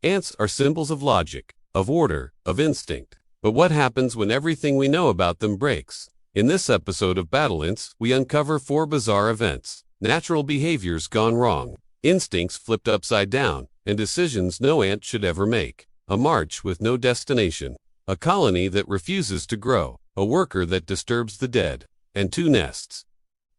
Ants are symbols of logic, of order, of instinct. But what happens when everything we know about them breaks? In this episode of BattleAnts, we uncover 4 bizarre events, natural behaviors gone wrong, instincts flipped upside down, and decisions no ant should ever make. A march with no destination, a colony that refuses to grow, a worker that disturbs the dead, and 2 nests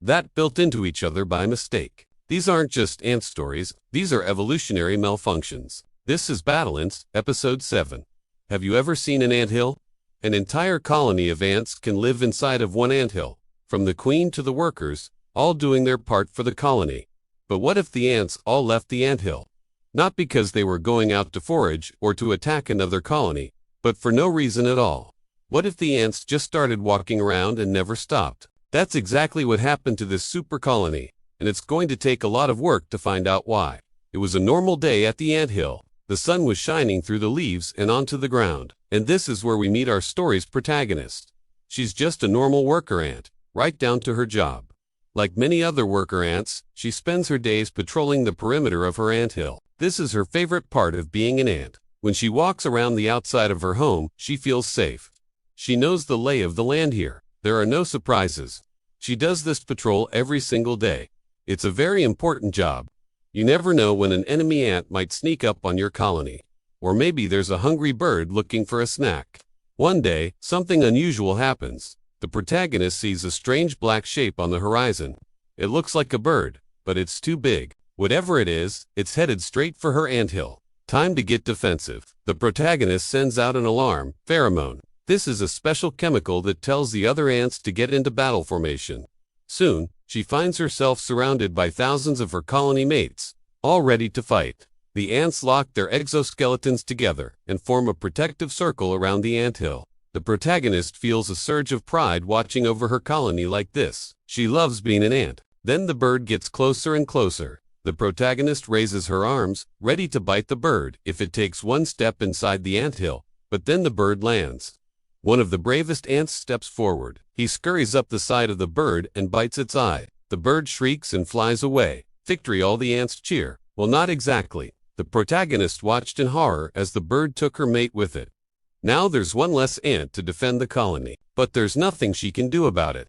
that built into each other by mistake. These aren't just ant stories, these are evolutionary malfunctions. This is BattleAnts Episode 7. Have you ever seen an anthill? An entire colony of ants can live inside of one anthill, from the queen to the workers, all doing their part for the colony. But what if the ants all left the anthill? Not because they were going out to forage or to attack another colony, but for no reason at all. What if the ants just started walking around and never stopped? That's exactly what happened to this super colony, and it's going to take a lot of work to find out why. It was a normal day at the anthill. The sun was shining through the leaves and onto the ground, and this is where we meet our story's protagonist. She's just a normal worker ant, right down to her job. Like many other worker ants, she spends her days patrolling the perimeter of her anthill. This is her favorite part of being an ant. When she walks around the outside of her home, she feels safe. She knows the lay of the land here. There are no surprises. She does this patrol every single day. It's a very important job. You never know when an enemy ant might sneak up on your colony. Or maybe there's a hungry bird looking for a snack. One day, something unusual happens. The protagonist sees a strange black shape on the horizon. It looks like a bird, but it's too big. Whatever it is, it's headed straight for her anthill. Time to get defensive. The protagonist sends out an alarm, pheromone. This is a special chemical that tells the other ants to get into battle formation. Soon, she finds herself surrounded by thousands of her colony mates, all ready to fight. The ants lock their exoskeletons together and form a protective circle around the anthill. The protagonist feels a surge of pride watching over her colony like this. She loves being an ant. Then the bird gets closer and closer. The protagonist raises her arms, ready to bite the bird if it takes one step inside the anthill, but then the bird lands. One of the bravest ants steps forward. He scurries up the side of the bird and bites its eye. The bird shrieks and flies away. Victory, all the ants cheer. Well, not exactly. The protagonist watched in horror as the bird took her mate with it. Now there's one less ant to defend the colony, but there's nothing she can do about it.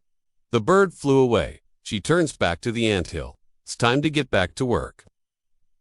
The bird flew away. She turns back to the anthill. It's time to get back to work.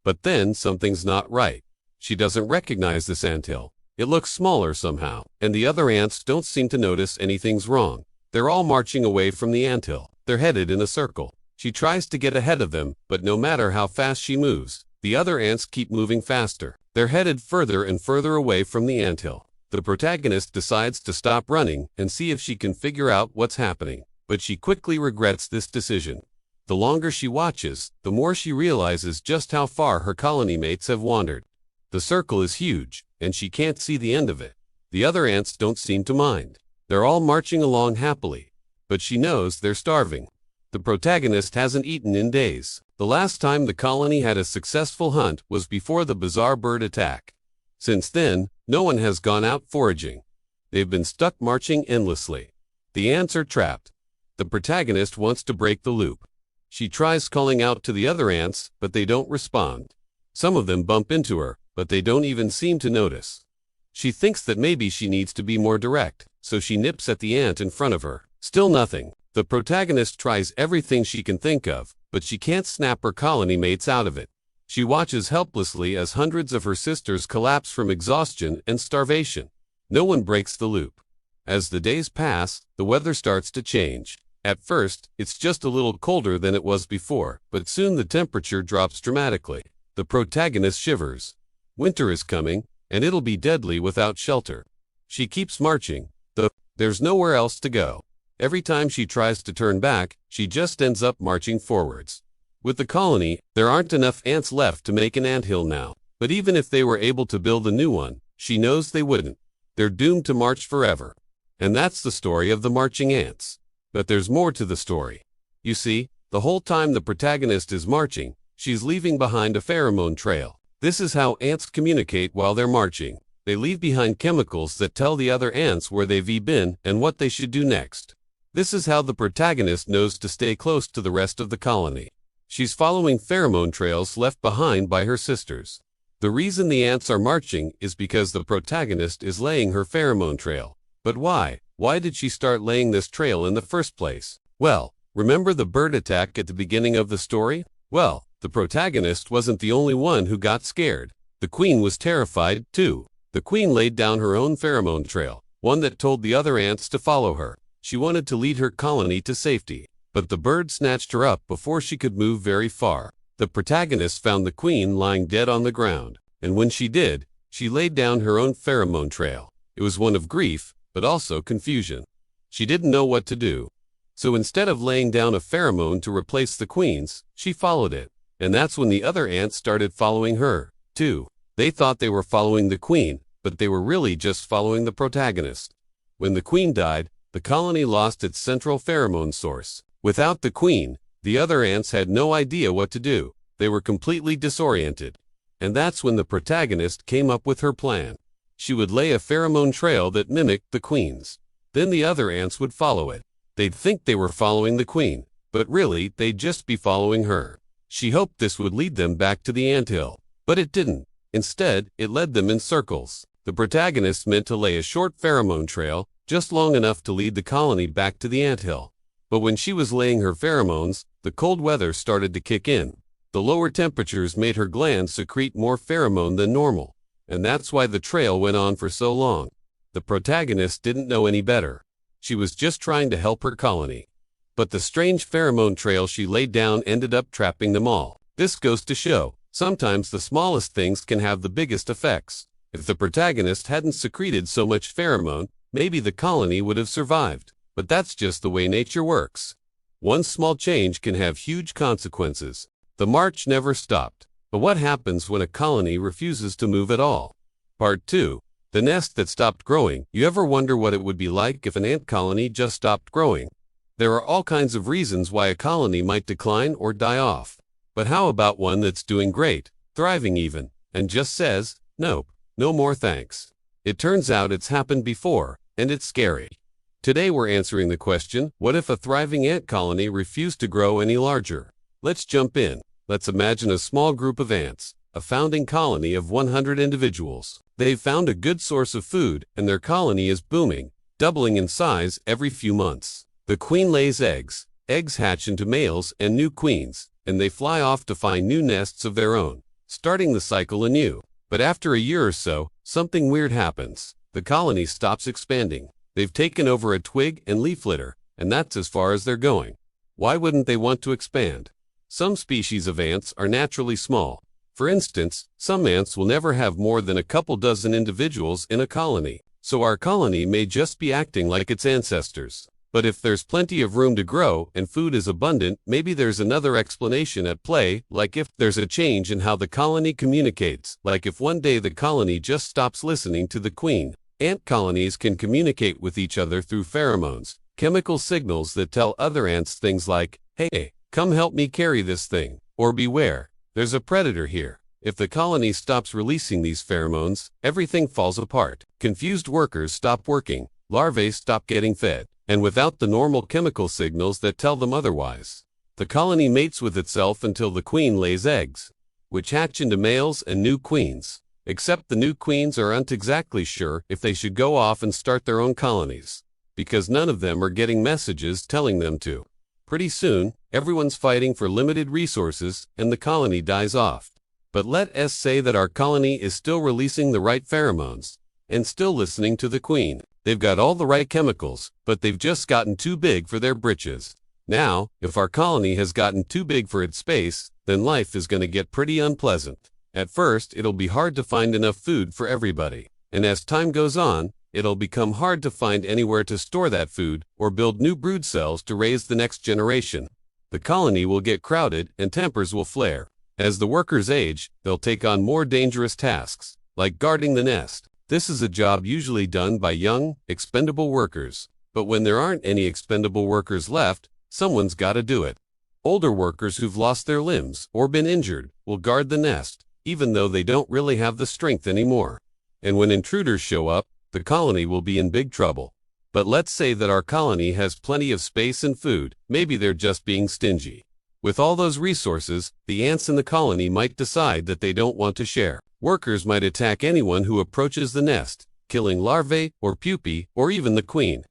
But then something's not right. She doesn't recognize this anthill. It looks smaller somehow, and the other ants don't seem to notice anything's wrong. They're all marching away from the anthill. They're headed in a circle. She tries to get ahead of them, but no matter how fast she moves, the other ants keep moving faster. They're headed further and further away from the anthill. The protagonist decides to stop running and see if she can figure out what's happening, but she quickly regrets this decision. The longer she watches, the more she realizes just how far her colony mates have wandered. The circle is huge, and she can't see the end of it. The other ants don't seem to mind. They're all marching along happily, but she knows they're starving. The protagonist hasn't eaten in days. The last time the colony had a successful hunt was before the bizarre bird attack. Since then, no one has gone out foraging. They've been stuck marching endlessly. The ants are trapped. The protagonist wants to break the loop. She tries calling out to the other ants, but they don't respond. Some of them bump into her, but they don't even seem to notice. She thinks that maybe she needs to be more direct, so she nips at the ant in front of her. Still nothing. The protagonist tries everything she can think of, but she can't snap her colony mates out of it. She watches helplessly as hundreds of her sisters collapse from exhaustion and starvation. No one breaks the loop. As the days pass, the weather starts to change. At first, it's just a little colder than it was before, but soon the temperature drops dramatically. The protagonist shivers. Winter is coming, and it'll be deadly without shelter. She keeps marching, though there's nowhere else to go. Every time she tries to turn back, she just ends up marching forwards. With the colony, there aren't enough ants left to make an anthill now. But even if they were able to build a new one, she knows they wouldn't. They're doomed to march forever. And that's the story of the marching ants. But there's more to the story. You see, the whole time the protagonist is marching, she's leaving behind a pheromone trail. This is how ants communicate while they're marching. They leave behind chemicals that tell the other ants where they've been and what they should do next. This is how the protagonist knows to stay close to the rest of the colony. She's following pheromone trails left behind by her sisters. The reason the ants are marching is because the protagonist is laying her pheromone trail. But why? Why did she start laying this trail in the first place? Well, remember the bird attack at the beginning of the story? Well, the protagonist wasn't the only one who got scared. The queen was terrified, too. The queen laid down her own pheromone trail, one that told the other ants to follow her. She wanted to lead her colony to safety, but the bird snatched her up before she could move very far. The protagonist found the queen lying dead on the ground, and when she did, she laid down her own pheromone trail. It was one of grief, but also confusion. She didn't know what to do. So instead of laying down a pheromone to replace the queen's, she followed it. And that's when the other ants started following her, too. They thought they were following the queen, but they were really just following the protagonist. When the queen died, the colony lost its central pheromone source. Without the queen, the other ants had no idea what to do. They were completely disoriented. And that's when the protagonist came up with her plan. She would lay a pheromone trail that mimicked the queen's. Then the other ants would follow it. They'd think they were following the queen, but really they'd just be following her. She hoped this would lead them back to the anthill, but it didn't. Instead, it led them in circles. The protagonist meant to lay a short pheromone trail, just long enough to lead the colony back to the anthill. But when she was laying her pheromones, the cold weather started to kick in. The lower temperatures made her glands secrete more pheromone than normal, and that's why the trail went on for so long. The protagonist didn't know any better. She was just trying to help her colony. But the strange pheromone trail she laid down ended up trapping them all. This goes to show, sometimes the smallest things can have the biggest effects. If the protagonist hadn't secreted so much pheromone, maybe the colony would have survived. But that's just the way nature works. One small change can have huge consequences. The march never stopped. But what happens when a colony refuses to move at all? Part 2. The nest that stopped growing. You ever wonder what it would be like if an ant colony just stopped growing? There are all kinds of reasons why a colony might decline or die off. But how about one that's doing great, thriving even, and just says, nope, no more thanks? It turns out it's happened before, and it's scary. Today we're answering the question, what if a thriving ant colony refused to grow any larger? Let's jump in. Let's imagine a small group of ants, a founding colony of 100 individuals. They've found a good source of food, and their colony is booming, doubling in size every few months. The queen lays eggs. Eggs hatch into males and new queens, and they fly off to find new nests of their own, starting the cycle anew. But after a year or so, something weird happens. The colony stops expanding. They've taken over a twig and leaf litter, and that's as far as they're going. Why wouldn't they want to expand? Some species of ants are naturally small. For instance, some ants will never have more than a couple dozen individuals in a colony, so our colony may just be acting like its ancestors. But if there's plenty of room to grow and food is abundant, maybe there's another explanation at play, like if there's a change in how the colony communicates, like if one day the colony just stops listening to the queen. Ant colonies can communicate with each other through pheromones, chemical signals that tell other ants things like, hey, come help me carry this thing, or beware, there's a predator here. If the colony stops releasing these pheromones, everything falls apart. Confused workers stop working, larvae stop getting fed, and without the normal chemical signals that tell them otherwise, the colony mates with itself until the queen lays eggs, which hatch into males and new queens. Except the new queens aren't exactly sure if they should go off and start their own colonies, because none of them are getting messages telling them to. Pretty soon, everyone's fighting for limited resources and the colony dies off. But let us say that our colony is still releasing the right pheromones and still listening to the queen. They've got all the right chemicals, but they've just gotten too big for their britches. Now, if our colony has gotten too big for its space, then life is going to get pretty unpleasant. At first, it'll be hard to find enough food for everybody. And as time goes on, it'll become hard to find anywhere to store that food or build new brood cells to raise the next generation. The colony will get crowded and tempers will flare. As the workers age, they'll take on more dangerous tasks, like guarding the nest. This is a job usually done by young, expendable workers. But when there aren't any expendable workers left, someone's got to do it. Older workers who've lost their limbs or been injured will guard the nest, even though they don't really have the strength anymore. And when intruders show up, the colony will be in big trouble. But let's say that our colony has plenty of space and food. Maybe they're just being stingy. With all those resources, the ants in the colony might decide that they don't want to share. Workers might attack anyone who approaches the nest, killing larvae or pupae or even the queen.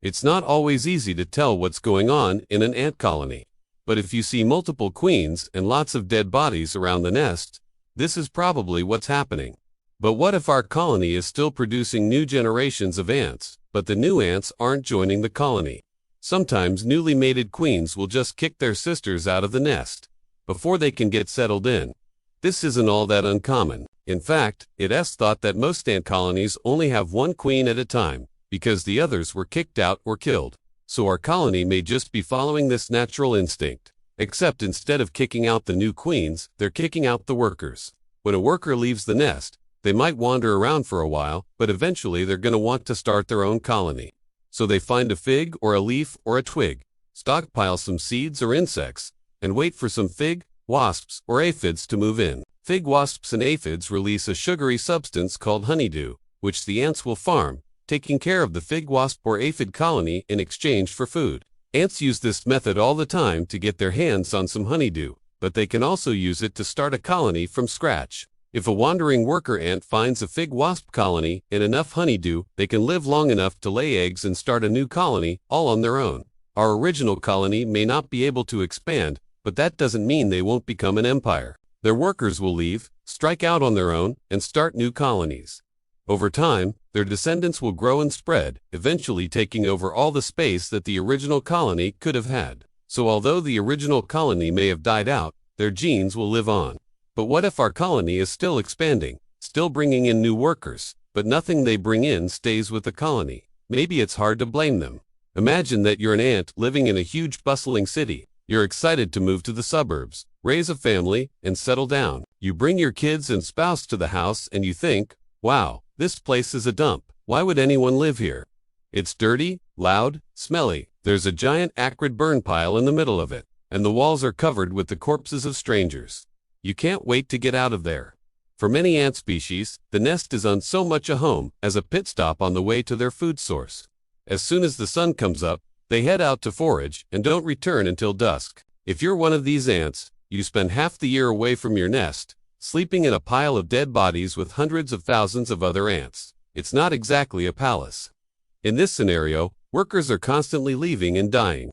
It's not always easy to tell what's going on in an ant colony. But if you see multiple queens and lots of dead bodies around the nest, this is probably what's happening. But what if our colony is still producing new generations of ants, but the new ants aren't joining the colony? Sometimes newly mated queens will just kick their sisters out of the nest before they can get settled in. This isn't all that uncommon. In fact, it's thought that most ant colonies only have one queen at a time because the others were kicked out or killed. So our colony may just be following this natural instinct. Except instead of kicking out the new queens, they're kicking out the workers. When a worker leaves the nest, they might wander around for a while, but eventually they're going to want to start their own colony. So they find a fig or a leaf or a twig, stockpile some seeds or insects, and wait for some fig, wasps, or aphids to move in. Fig wasps and aphids release a sugary substance called honeydew, which the ants will farm, taking care of the fig wasp or aphid colony in exchange for food. Ants use this method all the time to get their hands on some honeydew, but they can also use it to start a colony from scratch. If a wandering worker ant finds a fig wasp colony and enough honeydew, they can live long enough to lay eggs and start a new colony, all on their own. Our original colony may not be able to expand, but that doesn't mean they won't become an empire. Their workers will leave, strike out on their own, and start new colonies. Over time, their descendants will grow and spread, eventually taking over all the space that the original colony could have had. So although the original colony may have died out, their genes will live on. But what if our colony is still expanding, still bringing in new workers, but nothing they bring in stays with the colony? Maybe it's hard to blame them. Imagine that you're an ant living in a huge bustling city. You're excited to move to the suburbs, raise a family, and settle down. You bring your kids and spouse to the house and you think, wow, this place is a dump. Why would anyone live here? It's dirty, loud, smelly. There's a giant acrid burn pile in the middle of it, and the walls are covered with the corpses of strangers. You can't wait to get out of there. For many ant species, the nest isn't so much a home as a pit stop on the way to their food source. As soon as the sun comes up, they head out to forage and don't return until dusk. If you're one of these ants, you spend half the year away from your nest, sleeping in a pile of dead bodies with hundreds of thousands of other ants. It's not exactly a palace. In this scenario, workers are constantly leaving and dying.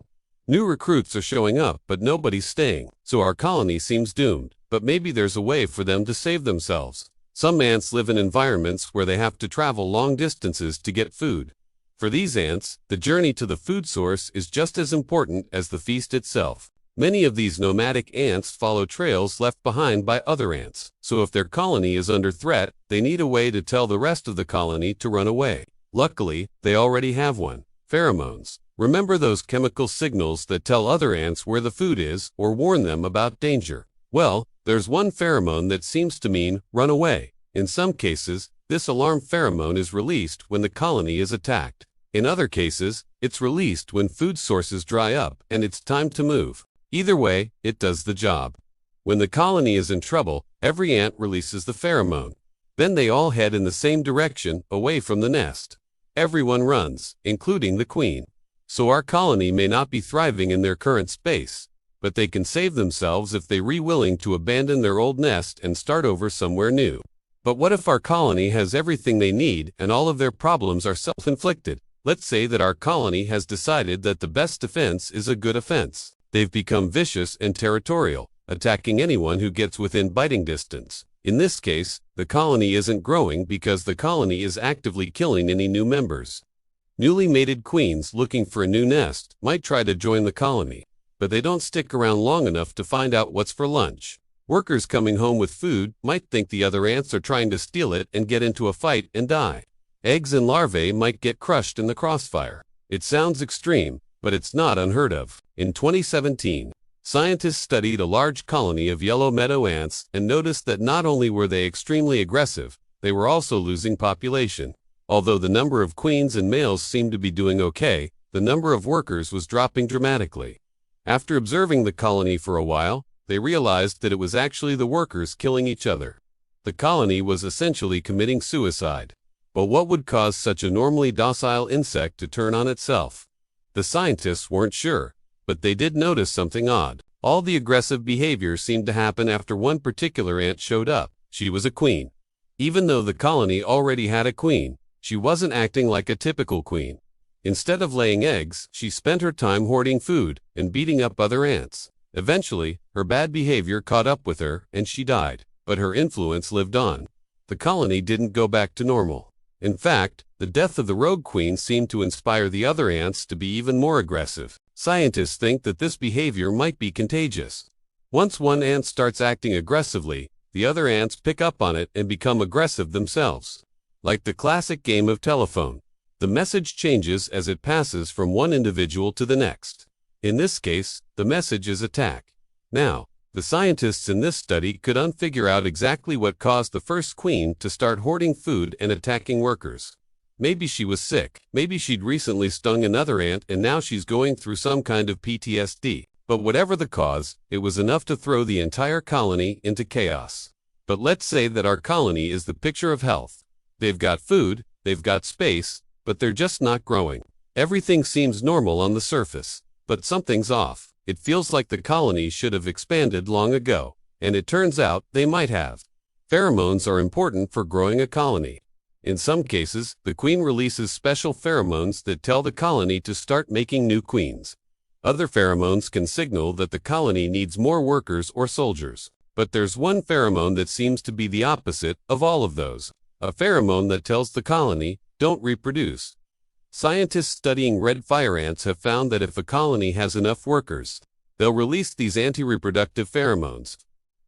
New recruits are showing up, but nobody's staying. So our colony seems doomed, but maybe there's a way for them to save themselves. Some ants live in environments where they have to travel long distances to get food. For these ants, the journey to the food source is just as important as the feast itself. Many of these nomadic ants follow trails left behind by other ants. So if their colony is under threat, they need a way to tell the rest of the colony to run away. Luckily, they already have one: pheromones. Remember those chemical signals that tell other ants where the food is or warn them about danger? Well, there's one pheromone that seems to mean run away. In some cases, this alarm pheromone is released when the colony is attacked. In other cases, it's released when food sources dry up and it's time to move. Either way, it does the job. When the colony is in trouble, every ant releases the pheromone. Then they all head in the same direction, away from the nest. Everyone runs, including the queen. So our colony may not be thriving in their current space, but they can save themselves if they're willing to abandon their old nest and start over somewhere new. But what if our colony has everything they need and all of their problems are self-inflicted? Let's say that our colony has decided that the best defense is a good offense. They've become vicious and territorial, attacking anyone who gets within biting distance. In this case, the colony isn't growing because the colony is actively killing any new members. Newly mated queens looking for a new nest might try to join the colony, but they don't stick around long enough to find out what's for lunch. Workers coming home with food might think the other ants are trying to steal it and get into a fight and die. Eggs and larvae might get crushed in the crossfire. It sounds extreme, but it's not unheard of. In 2017, scientists studied a large colony of yellow meadow ants and noticed that not only were they extremely aggressive, they were also losing population. Although the number of queens and males seemed to be doing okay, the number of workers was dropping dramatically. After observing the colony for a while, they realized that it was actually the workers killing each other. The colony was essentially committing suicide. But what would cause such a normally docile insect to turn on itself? The scientists weren't sure, but they did notice something odd. All the aggressive behavior seemed to happen after one particular ant showed up. She was a queen. Even though the colony already had a queen, she wasn't acting like a typical queen. Instead of laying eggs, she spent her time hoarding food and beating up other ants. Eventually, her bad behavior caught up with her and she died, but her influence lived on. The colony didn't go back to normal. In fact, the death of the rogue queen seemed to inspire the other ants to be even more aggressive. Scientists think that this behavior might be contagious. Once one ant starts acting aggressively, the other ants pick up on it and become aggressive themselves. Like the classic game of telephone, the message changes as it passes from one individual to the next. In this case, the message is attack. Now, the scientists in this study couldn't figure out exactly what caused the first queen to start hoarding food and attacking workers. Maybe she was sick, maybe she'd recently stung another ant and now she's going through some kind of PTSD. But whatever the cause, it was enough to throw the entire colony into chaos. But let's say that our colony is the picture of health. They've got food, they've got space, but they're just not growing. Everything seems normal on the surface, but something's off. It feels like the colony should have expanded long ago, and it turns out they might have. Pheromones are important for growing a colony. In some cases, the queen releases special pheromones that tell the colony to start making new queens. Other pheromones can signal that the colony needs more workers or soldiers. But there's one pheromone that seems to be the opposite of all of those. A pheromone that tells the colony, don't reproduce. Scientists studying red fire ants have found that if a colony has enough workers, they'll release these anti-reproductive pheromones.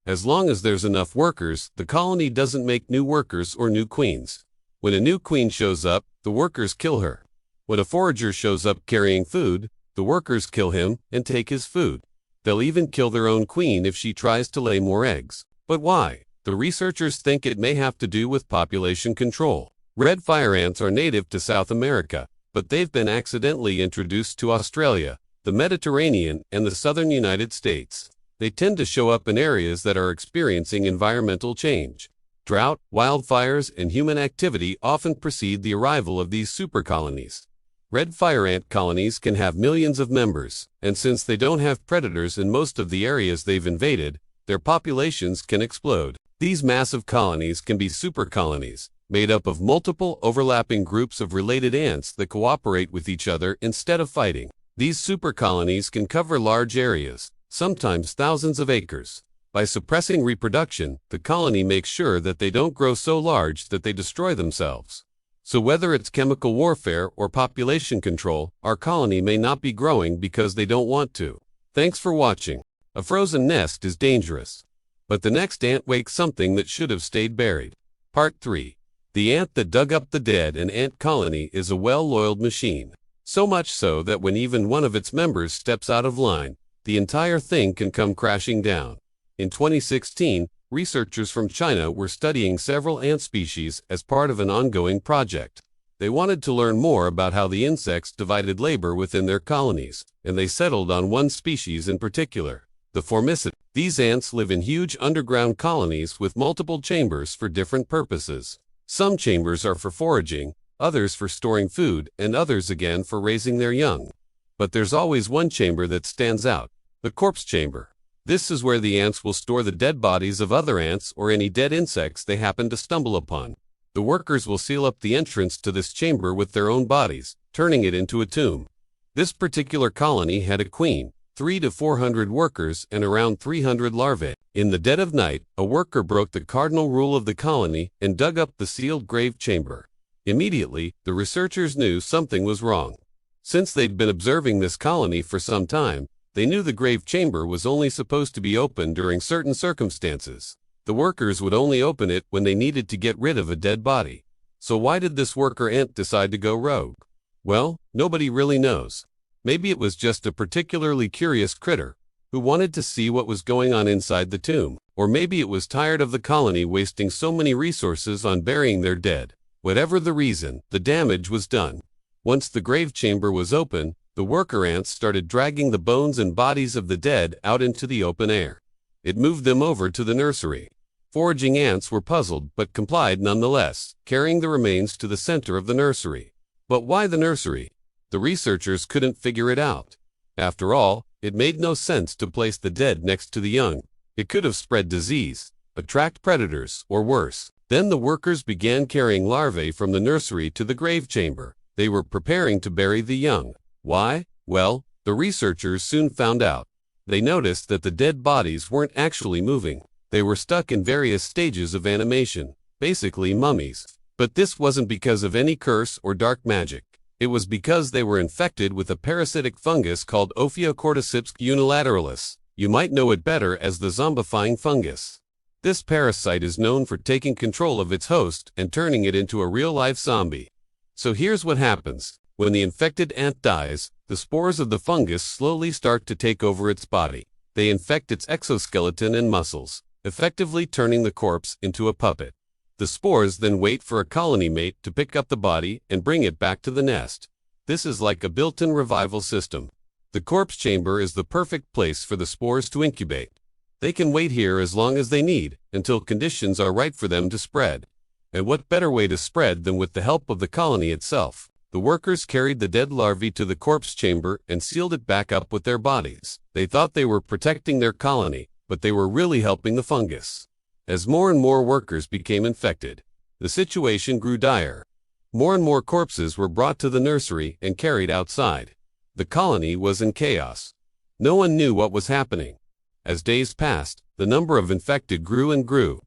As long as there's enough workers, the colony doesn't make new workers or new queens. When a new queen shows up, the workers kill her. When a forager shows up carrying food, the workers kill him and take his food. They'll even kill their own queen if she tries to lay more eggs. But why? The researchers think it may have to do with population control. Red fire ants are native to South America, but they've been accidentally introduced to Australia, the Mediterranean, and the southern United States. They tend to show up in areas that are experiencing environmental change. Drought, wildfires, and human activity often precede the arrival of these supercolonies. Red fire ant colonies can have millions of members, and since they don't have predators in most of the areas they've invaded, their populations can explode. These massive colonies can be supercolonies, made up of multiple overlapping groups of related ants that cooperate with each other instead of fighting. These supercolonies can cover large areas, sometimes thousands of acres. By suppressing reproduction, the colony makes sure that they don't grow so large that they destroy themselves. So whether it's chemical warfare or population control, our colony may not be growing because they don't want to. Thanks for watching. A frozen nest is dangerous. But the next ant wakes something that should have stayed buried. Part 3. The ant that dug up the dead. An ant colony is a well-oiled machine. So much so that when even one of its members steps out of line, the entire thing can come crashing down. In 2016, researchers from China were studying several ant species as part of an ongoing project. They wanted to learn more about how the insects divided labor within their colonies, and they settled on one species in particular, the Formicidae. These ants live in huge underground colonies with multiple chambers for different purposes. Some chambers are for foraging, others for storing food, and others again for raising their young. But there's always one chamber that stands out, the corpse chamber. This is where the ants will store the dead bodies of other ants or any dead insects they happen to stumble upon. The workers will seal up the entrance to this chamber with their own bodies, turning it into a tomb. This particular colony had a queen, 300 to 400 workers, and around 300 larvae. In the dead of night, a worker broke the cardinal rule of the colony and dug up the sealed grave chamber. Immediately, the researchers knew something was wrong. Since they'd been observing this colony for some time, they knew the grave chamber was only supposed to be opened during certain circumstances. The workers would only open it when they needed to get rid of a dead body. So why did this worker ant decide to go rogue? Well, nobody really knows. Maybe it was just a particularly curious critter who wanted to see what was going on inside the tomb. Or maybe it was tired of the colony wasting so many resources on burying their dead. Whatever the reason, the damage was done. Once the grave chamber was open, the worker ants started dragging the bones and bodies of the dead out into the open air. It moved them over to the nursery. Foraging ants were puzzled but complied nonetheless, carrying the remains to the center of the nursery. But why the nursery? The researchers couldn't figure it out. After all, It made no sense to place the dead next to the young. It could have spread disease, attract predators, or worse. Then the workers began carrying larvae from the nursery to the grave chamber. They were preparing to bury the young. Why? Well, the researchers soon found out. They noticed that the dead bodies weren't actually moving. They were stuck in various stages of animation, basically mummies. But this wasn't because of any curse or dark magic. It was because they were infected with a parasitic fungus called Ophiocordyceps unilateralis. You might know it better as the zombifying fungus. This parasite is known for taking control of its host and turning it into a real-life zombie. So here's what happens. When the infected ant dies, the spores of the fungus slowly start to take over its body. They infect its exoskeleton and muscles, effectively turning the corpse into a puppet. The spores then wait for a colony mate to pick up the body and bring it back to the nest. This is like a built-in revival system. The corpse chamber is the perfect place for the spores to incubate. They can wait here as long as they need, until conditions are right for them to spread. And what better way to spread than with the help of the colony itself? The workers carried the dead larvae to the corpse chamber and sealed it back up with their bodies. They thought they were protecting their colony, but they were really helping the fungus. As more and more workers became infected, the situation grew dire. More and more corpses were brought to the nursery and carried outside. The colony was in chaos. No one knew what was happening. As days passed, the number of infected grew and grew.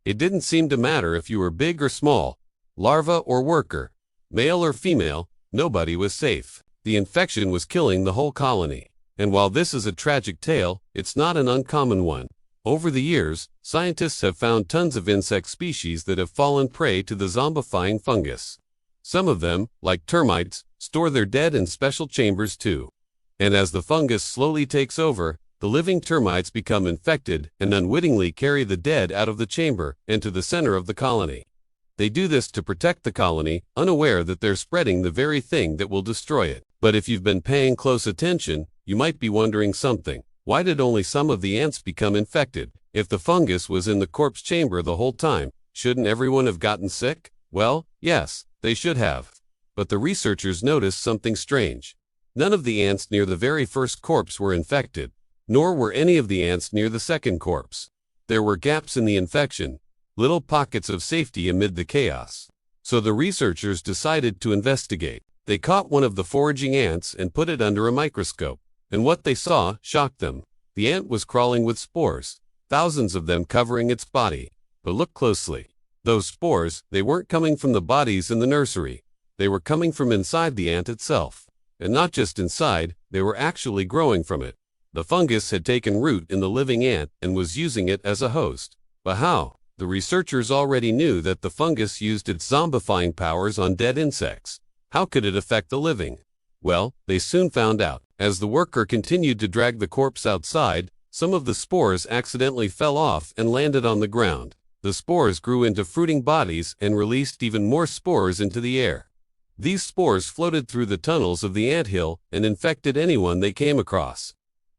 It didn't seem to matter if you were big or small, larva or worker, male or female, nobody was safe. The infection was killing the whole colony. And while this is a tragic tale, it's not an uncommon one. Over the years, scientists have found tons of insect species that have fallen prey to the zombifying fungus. Some of them, like termites, store their dead in special chambers too. And as the fungus slowly takes over, the living termites become infected and unwittingly carry the dead out of the chamber into the center of the colony. They do this to protect the colony, unaware that they're spreading the very thing that will destroy it. But if you've been paying close attention, you might be wondering something. Why did only some of the ants become infected? If the fungus was in the corpse chamber the whole time, shouldn't everyone have gotten sick? Well, yes, they should have. But the researchers noticed something strange. None of the ants near the very first corpse were infected, nor were any of the ants near the second corpse. There were gaps in the infection, little pockets of safety amid the chaos. So the researchers decided to investigate. They caught one of the foraging ants and put it under a microscope. And what they saw shocked them. The ant was crawling with spores, thousands of them covering its body. But look closely. Those spores, they weren't coming from the bodies in the nursery. They were coming from inside the ant itself. And not just inside, they were actually growing from it. The fungus had taken root in the living ant and was using it as a host. But how? The researchers already knew that the fungus used its zombifying powers on dead insects. How could it affect the living? Well, they soon found out. As the worker continued to drag the corpse outside, some of the spores accidentally fell off and landed on the ground. The spores grew into fruiting bodies and released even more spores into the air. These spores floated through the tunnels of the anthill and infected anyone they came across.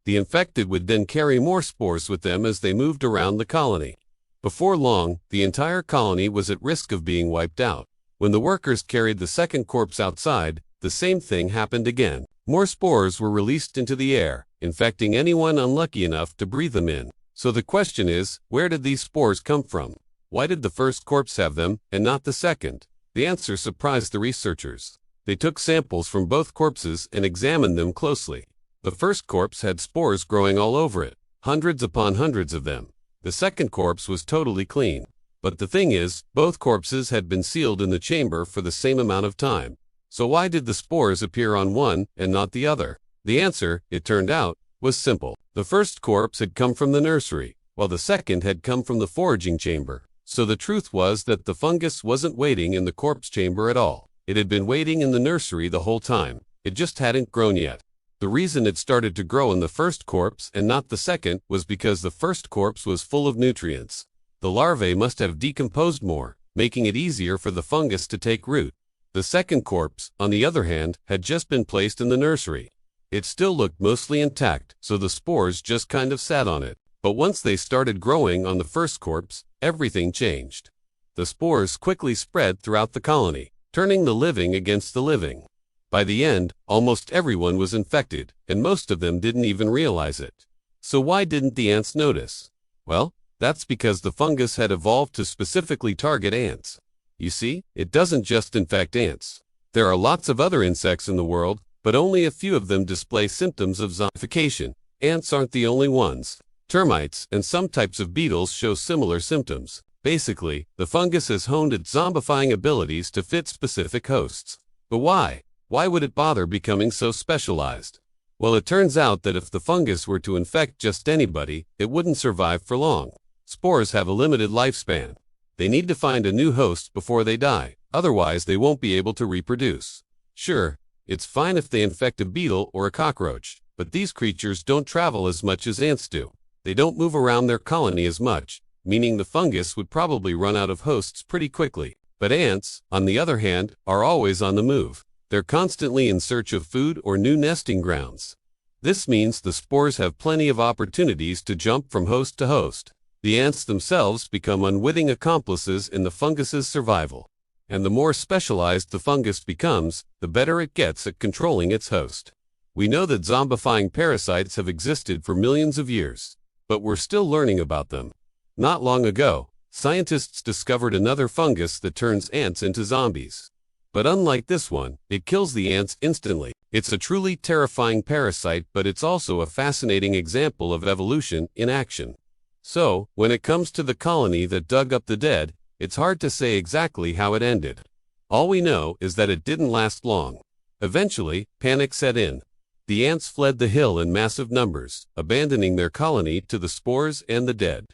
The infected would then carry more spores with them as they moved around the colony. Before long, the entire colony was at risk of being wiped out. When the workers carried the second corpse outside, the same thing happened again. More spores were released into the air, infecting anyone unlucky enough to breathe them in. So the question is, where did these spores come from? Why did the first corpse have them, and not the second? The answer surprised the researchers. They took samples from both corpses and examined them closely. The first corpse had spores growing all over it, hundreds upon hundreds of them. The second corpse was totally clean. But the thing is, both corpses had been sealed in the chamber for the same amount of time. So why did the spores appear on one and not the other? The answer, it turned out, was simple. The first corpse had come from the nursery, while the second had come from the foraging chamber. So the truth was that the fungus wasn't waiting in the corpse chamber at all. It had been waiting in the nursery the whole time. It just hadn't grown yet. The reason it started to grow in the first corpse and not the second was because the first corpse was full of nutrients. The larvae must have decomposed more, making it easier for the fungus to take root. The second corpse, on the other hand, had just been placed in the nursery. It still looked mostly intact, so the spores just kind of sat on it. But once they started growing on the first corpse, everything changed. The spores quickly spread throughout the colony, turning the living against the living. By the end, almost everyone was infected, and most of them didn't even realize it. So why didn't the ants notice? Well, that's because the fungus had evolved to specifically target ants. You see, it doesn't just infect ants. There are lots of other insects in the world, but only a few of them display symptoms of zombification. Ants aren't the only ones. Termites and some types of beetles show similar symptoms. Basically, the fungus has honed its zombifying abilities to fit specific hosts. But why? Why would it bother becoming so specialized? Well, it turns out that if the fungus were to infect just anybody, it wouldn't survive for long. Spores have a limited lifespan. They need to find a new host before they die, otherwise they won't be able to reproduce. Sure, it's fine if they infect a beetle or a cockroach, but these creatures don't travel as much as ants do. They don't move around their colony as much, meaning the fungus would probably run out of hosts pretty quickly. But ants, on the other hand, are always on the move. They're constantly in search of food or new nesting grounds. This means the spores have plenty of opportunities to jump from host to host. The ants themselves become unwitting accomplices in the fungus's survival. And the more specialized the fungus becomes, the better it gets at controlling its host. We know that zombifying parasites have existed for millions of years, but we're still learning about them. Not long ago, scientists discovered another fungus that turns ants into zombies. But unlike this one, it kills the ants instantly. It's a truly terrifying parasite, but it's also a fascinating example of evolution in action. So, when it comes to the colony that dug up the dead, it's hard to say exactly how it ended. All we know is that it didn't last long. Eventually, panic set in. The ants fled the hill in massive numbers, abandoning their colony to the spores and the dead.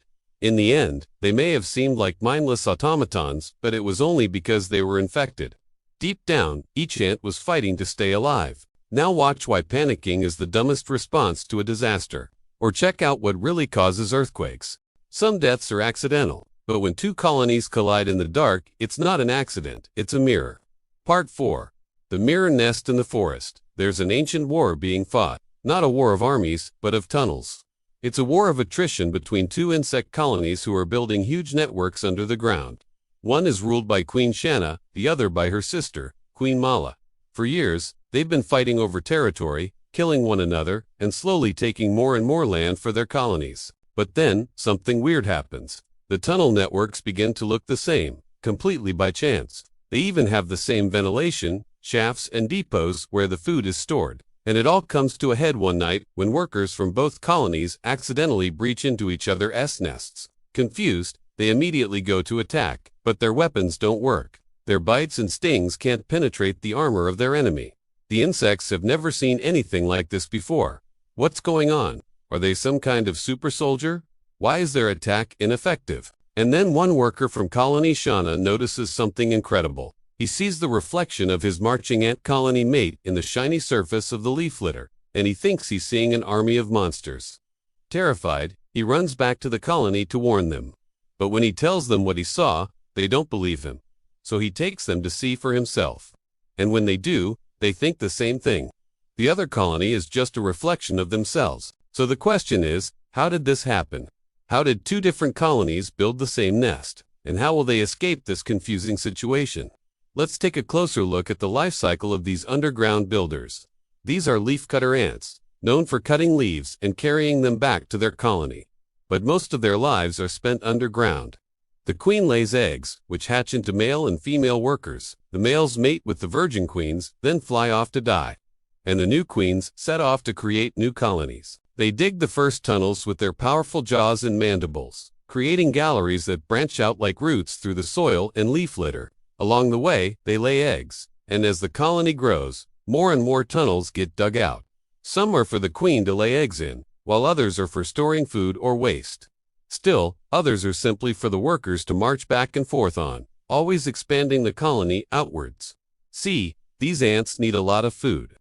In the end, they may have seemed like mindless automatons, but it was only because they were infected. Deep down, each ant was fighting to stay alive. Now watch why panicking is the dumbest response to a disaster. Or check out what really causes earthquakes. Some deaths are accidental, but when two colonies collide in the dark, it's not an accident, it's a mirror. Part 4. The Mirror Nest in the Forest. There's an ancient war being fought. Not a war of armies, but of tunnels. It's a war of attrition between two insect colonies who are building huge networks under the ground. One is ruled by Queen Shanna, the other by her sister, Queen Mala. For years, they've been fighting over territory, killing one another, and slowly taking more and more land for their colonies. But then, something weird happens. The tunnel networks begin to look the same, completely by chance. They even have the same ventilation, shafts, and depots where the food is stored. And it all comes to a head one night when workers from both colonies accidentally breach into each other's nests. Confused, they immediately go to attack, but their weapons don't work. Their bites and stings can't penetrate the armor of their enemy. The insects have never seen anything like this before. What's going on? Are they some kind of super soldier? Why is their attack ineffective? And then one worker from Colony Shanna notices something incredible. He sees the reflection of his marching ant colony mate in the shiny surface of the leaf litter, and he thinks he's seeing an army of monsters. Terrified, he runs back to the colony to warn them. But when he tells them what he saw, they don't believe him. So he takes them to see for himself. And when they do, they think the same thing. The other colony is just a reflection of themselves. So the question is, how did this happen? How did two different colonies build the same nest? And how will they escape this confusing situation? Let's take a closer look at the life cycle of these underground builders. These are leafcutter ants, known for cutting leaves and carrying them back to their colony. But most of their lives are spent underground. The queen lays eggs, which hatch into male and female workers. The males mate with the virgin queens, then fly off to die. And the new queens set off to create new colonies. They dig the first tunnels with their powerful jaws and mandibles, creating galleries that branch out like roots through the soil and leaf litter. Along the way, they lay eggs, and as the colony grows, more and more tunnels get dug out. Some are for the queen to lay eggs in, while others are for storing food or waste. Still, others are simply for the workers to march back and forth on, always expanding the colony outwards. See, these ants need a lot of food.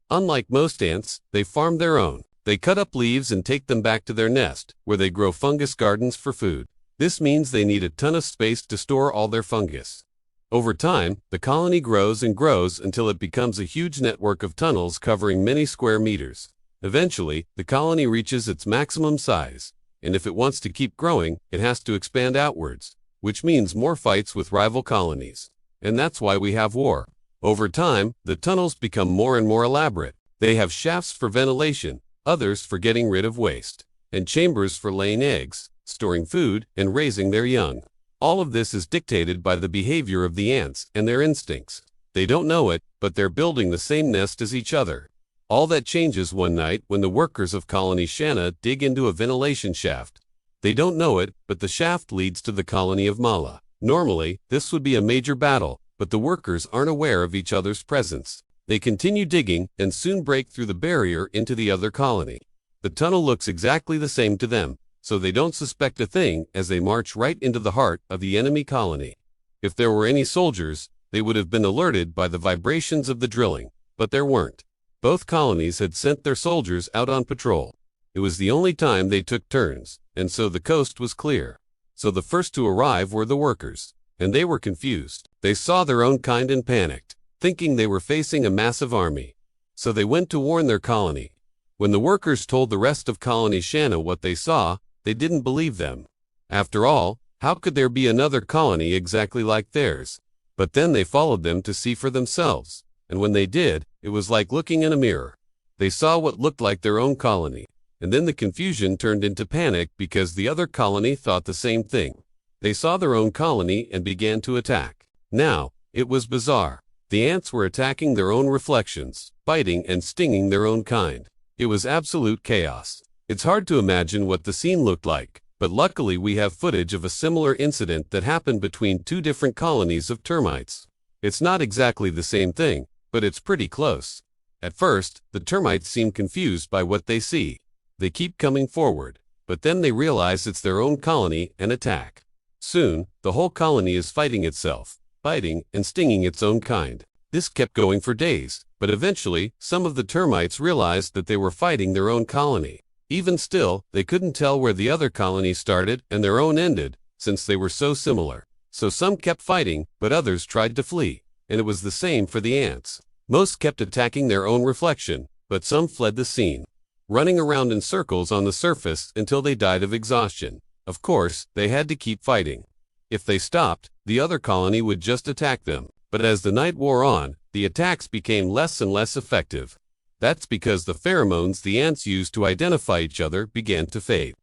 Unlike most ants, they farm their own. They cut up leaves and take them back to their nest, where they grow fungus gardens for food. This means they need a ton of space to store all their fungus. Over time, the colony grows and grows until it becomes a huge network of tunnels covering many square meters. Eventually, the colony reaches its maximum size, and if it wants to keep growing, it has to expand outwards, which means more fights with rival colonies. And that's why we have war. Over time, the tunnels become more and more elaborate. They have shafts for ventilation, others for getting rid of waste, and chambers for laying eggs, storing food, and raising their young. All of this is dictated by the behavior of the ants and their instincts. They don't know it, but they're building the same nest as each other. All that changes one night when the workers of Colony Shanna dig into a ventilation shaft. They don't know it, but the shaft leads to the colony of Mala. Normally, this would be a major battle, but the workers aren't aware of each other's presence. They continue digging and soon break through the barrier into the other colony. The tunnel looks exactly the same to them, so they don't suspect a thing as they march right into the heart of the enemy colony. If there were any soldiers, they would have been alerted by the vibrations of the drilling, but there weren't. Both colonies had sent their soldiers out on patrol. It was the only time they took turns, and so the coast was clear. So the first to arrive were the workers, and they were confused. They saw their own kind and panicked, thinking they were facing a massive army. So they went to warn their colony. When the workers told the rest of Colony Shanna what they saw, they didn't believe them. After all, how could there be another colony exactly like theirs? But then they followed them to see for themselves, and when they did, it was like looking in a mirror. They saw what looked like their own colony, and then the confusion turned into panic because the other colony thought the same thing. They saw their own colony and began to attack. Now, it was bizarre. The ants were attacking their own reflections, biting and stinging their own kind. It was absolute chaos. It's hard to imagine what the scene looked like, but luckily we have footage of a similar incident that happened between two different colonies of termites. It's not exactly the same thing, but it's pretty close. At first, the termites seem confused by what they see. They keep coming forward, but then they realize it's their own colony and attack. Soon, the whole colony is fighting itself, biting and stinging its own kind. This kept going for days, but eventually, some of the termites realized that they were fighting their own colony. Even still, they couldn't tell where the other colony started and their own ended, since they were so similar. So some kept fighting, but others tried to flee, and it was the same for the ants. Most kept attacking their own reflection, but some fled the scene, running around in circles on the surface until they died of exhaustion. Of course, they had to keep fighting. If they stopped, the other colony would just attack them. But as the night wore on, the attacks became less and less effective. That's because the pheromones the ants use to identify each other began to fade.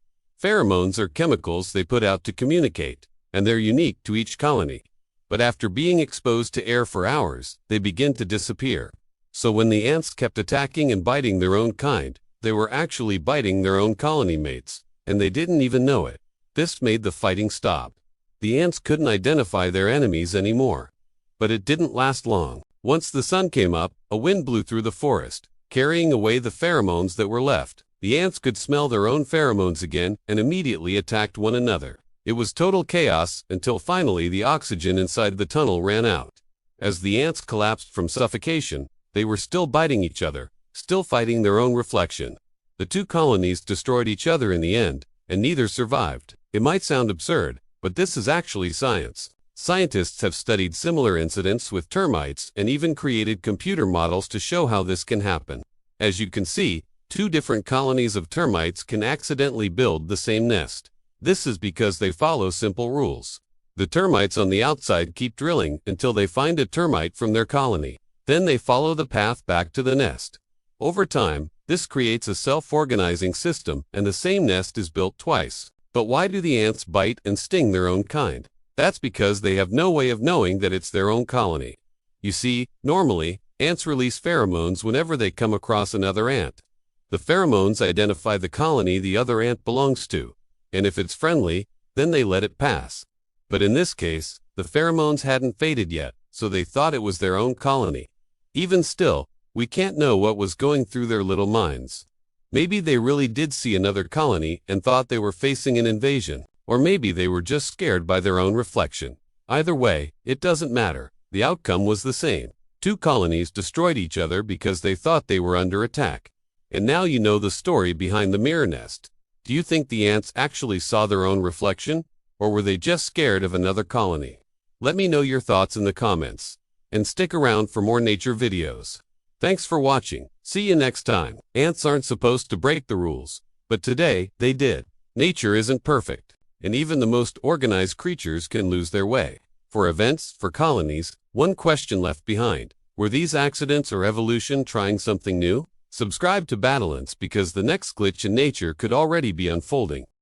Pheromones are chemicals they put out to communicate, and they're unique to each colony. But after being exposed to air for hours, they begin to disappear. So when the ants kept attacking and biting their own kind, they were actually biting their own colony mates, and they didn't even know it. This made the fighting stop. The ants couldn't identify their enemies anymore. But it didn't last long. Once the sun came up, a wind blew through the forest, carrying away the pheromones that were left. The ants could smell their own pheromones again and immediately attacked one another. It was total chaos until finally the oxygen inside the tunnel ran out. As the ants collapsed from suffocation, they were still biting each other, still fighting their own reflection. The two colonies destroyed each other in the end, and neither survived. It might sound absurd, but this is actually science. Scientists have studied similar incidents with termites and even created computer models to show how this can happen. As you can see, two different colonies of termites can accidentally build the same nest. This is because they follow simple rules. The termites on the outside keep drilling until they find a termite from their colony. Then they follow the path back to the nest. Over time, this creates a self-organizing system and the same nest is built twice. But why do the ants bite and sting their own kind? That's because they have no way of knowing that it's their own colony. You see, normally, ants release pheromones whenever they come across another ant. The pheromones identify the colony the other ant belongs to, and if it's friendly, then they let it pass. But in this case, the pheromones hadn't faded yet, so they thought it was their own colony. Even still, we can't know what was going through their little minds. Maybe they really did see another colony and thought they were facing an invasion. Or maybe they were just scared by their own reflection. Either way, it doesn't matter. The outcome was the same. Two colonies destroyed each other because they thought they were under attack. And now you know the story behind the mirror nest. Do you think the ants actually saw their own reflection? Or were they just scared of another colony? Let me know your thoughts in the comments. And stick around for more nature videos. Thanks for watching. See you next time. Ants aren't supposed to break the rules, but today, they did. Nature isn't perfect. And even the most organized creatures can lose their way. For events, for colonies, one question left behind. Were these accidents or evolution trying something new? Subscribe to BattleAnts because the next glitch in nature could already be unfolding.